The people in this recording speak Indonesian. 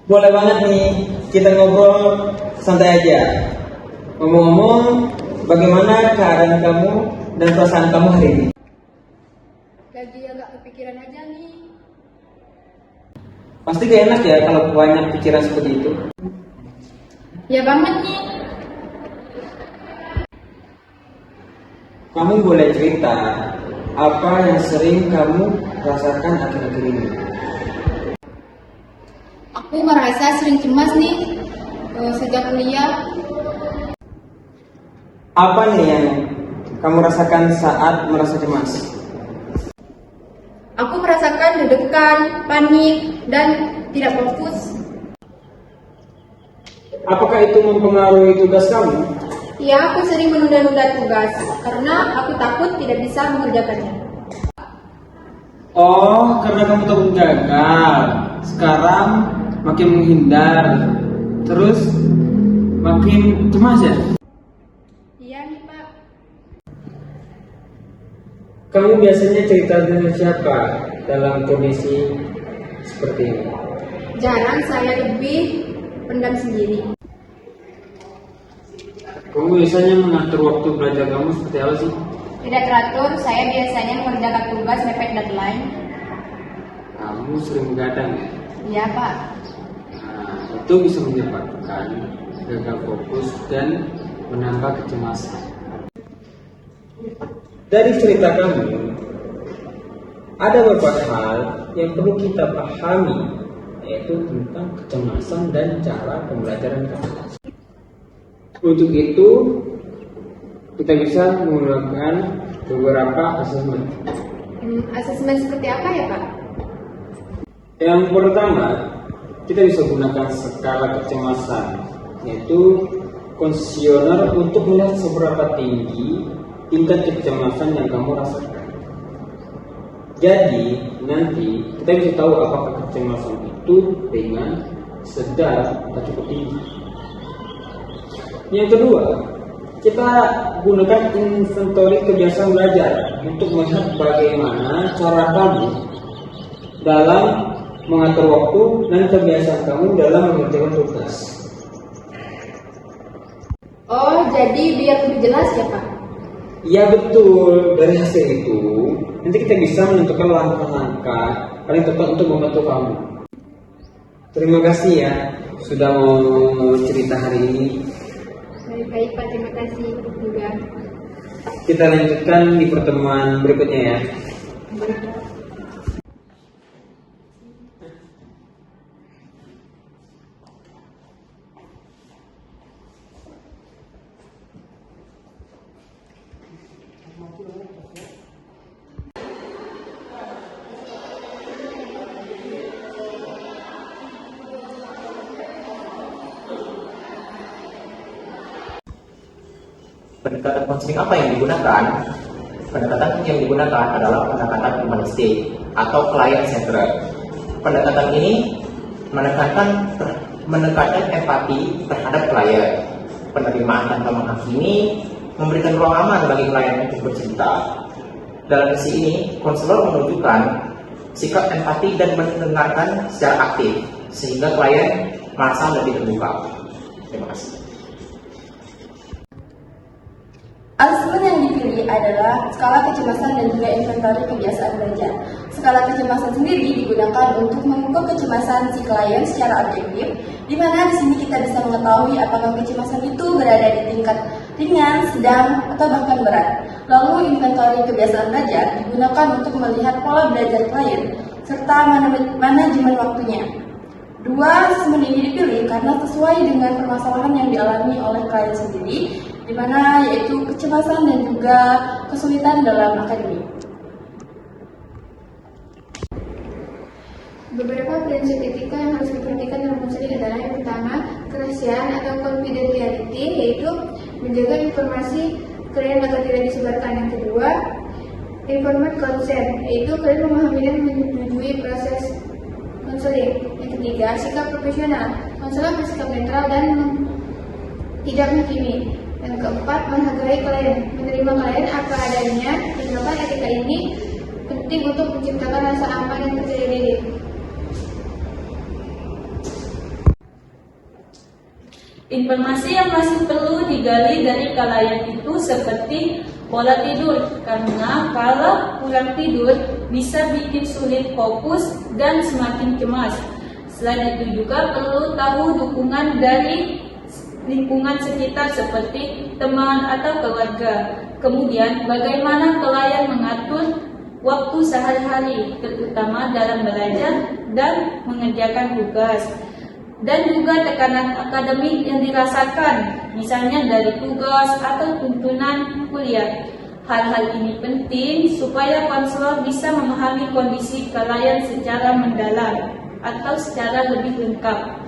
Boleh banget nih, kita ngobrol santai aja. Ngomong-ngomong, bagaimana keadaan kamu dan perasaan kamu hari ini? Lagi agak kepikiran aja nih. Pasti gak enak ya kalau banyak pikiran seperti itu. Ya banget nih. Kamu boleh cerita apa yang sering kamu rasakan akhir-akhir ini? Aku merasa sering cemas nih sejak kuliah. Apa nih yang kamu rasakan saat merasa cemas? Aku merasakan deg-degan, panik, dan tidak fokus. Apakah itu mempengaruhi tugas kamu? Ya, aku sering menunda-nunda tugas karena aku takut tidak bisa mengerjakannya. Oh, karena kamu takut gagal. Sekarang makin menghindar. Terus makin cemas ya? Iya nih Pak. Kamu biasanya cerita dengan siapa dalam kondisi seperti ini? Jarang, saya lebih pendam sendiri. Kamu biasanya mengatur waktu belajar kamu seperti apa sih? Tidak teratur, saya biasanya mengerjakan tugas mepet deadline. Kamu sering begadang ya? Iya Pak. Nah, itu bisa menyebabkan gagal fokus dan menambah kecemasan. Dari cerita kamu, ada beberapa hal yang perlu kita pahami, yaitu tentang kecemasan dan cara pembelajaran kamu. Untuk itu, kita bisa menggunakan beberapa asesmen. Asesmen seperti apa ya Pak? Yang pertama, kita bisa gunakan skala kecemasan, yaitu kuesioner untuk melihat seberapa tinggi tingkat kecemasan yang kamu rasakan. Jadi, nanti kita bisa tahu apakah kecemasan itu ringan, sedang, atau cukup tinggi. Yang kedua, kita gunakan inventory kebiasaan belajar untuk melihat bagaimana cara kamu dalam mengatur waktu dan kebiasaan kamu dalam mengerjakan tugas. Oh, jadi biar lebih jelas ya Pak? Ya betul, dari hasil itu nanti kita bisa menentukan langkah-langkah paling tepat untuk membantu kamu. Terima kasih ya sudah mau cerita hari ini. Baik Pak, terima kasih juga. Kita lanjutkan di pertemuan berikutnya ya. Pendekatan konseling apa yang digunakan? Pendekatan yang digunakan adalah pendekatan humanistik atau client centered. Pendekatan ini menekankan empati terhadap klien. Penerimaan tanpa menghakimi, memberikan ruang aman bagi klien untuk bercerita. Dalam misi ini, konselor menunjukkan sikap empati dan mendengarkan secara aktif sehingga klien merasa lebih terbuka. Terima kasih. Asesmen yang dipilih adalah skala kecemasan dan juga inventory kebiasaan belajar. Skala kecemasan sendiri digunakan untuk mengukur kecemasan si klien secara objektif, di mana di sini kita bisa mengetahui apakah kecemasan itu berada di tingkat ringan, sedang, atau bahkan berat. Lalu inventory kebiasaan belajar digunakan untuk melihat pola belajar klien serta manajemen waktunya. Dua asesmen ini dipilih karena sesuai dengan permasalahan yang dialami oleh klien sendiri, di mana yaitu kecemasan dan juga kesulitan dalam akademik. Beberapa prinsip etika yang harus diperhatikan dalam konseling adalah yang pertama, kerahasiaan atau confidentiality, yaitu menjaga informasi klien agar tidak disebarkan. Yang kedua, informed consent, yaitu klien memahami dan menyetujui proses konseling. Yang ketiga, sikap profesional, konselor bersikap netral dan tidak menghakimi. Yang keempat, menghargai klien, menerima klien apa adanya. Penerapan etika ini penting untuk menciptakan rasa aman dan percaya diri. Informasi yang masih perlu digali dari klien itu seperti pola tidur, karena kalau kurang tidur bisa bikin sulit fokus dan semakin cemas. Selain itu juga perlu tahu dukungan dari lingkungan sekitar seperti teman atau keluarga. Kemudian bagaimana klien mengatur waktu sehari-hari, terutama dalam belajar dan mengerjakan tugas. Dan juga tekanan akademik yang dirasakan, misalnya dari tugas atau tuntunan kuliah. Hal-hal ini penting supaya konselor bisa memahami kondisi klien secara mendalam atau secara lebih lengkap.